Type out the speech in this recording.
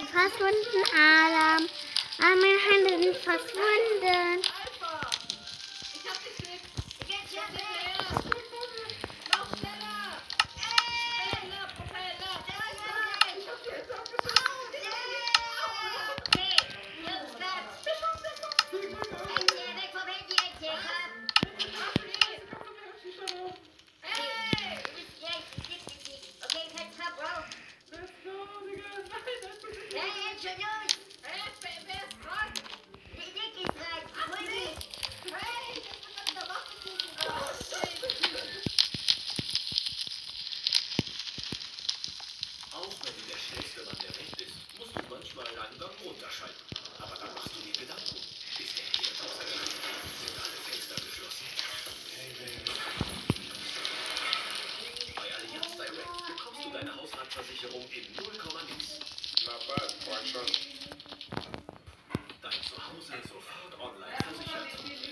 Verschwunden, Adam. Meine Hände sind verschwunden. Alpha! Ich hab dich nicht. Jetzt hinterher! Noch schneller! Schneller, Propeller! Ich hab dir jetzt abgeschlossen. Okay, Jungs, Platz. Ente, weg vom Handy, Ente, komm. Hey! Okay, kein Tab, Bro. Let's go, Digga! Nein, das ist Ja, jetzt schon los. Wer ist dran? Die Dick ist rein. Hol dich. Hey, jetzt wird das der Waffenkuchen raus. Auch wenn du der schnellste Mann der Welt bist, musst du manchmal einen Gang runterschalten. Aber dann machst du dir Gedanken. Ist der Herd ausgemacht? Sind alle Fenster geschlossen? Hey, Baby. Bei Allianz Direct bekommst du deine Hausratversicherung in 0, nix. Not bad, quite schon. Dein Zuhause sofort online versichert.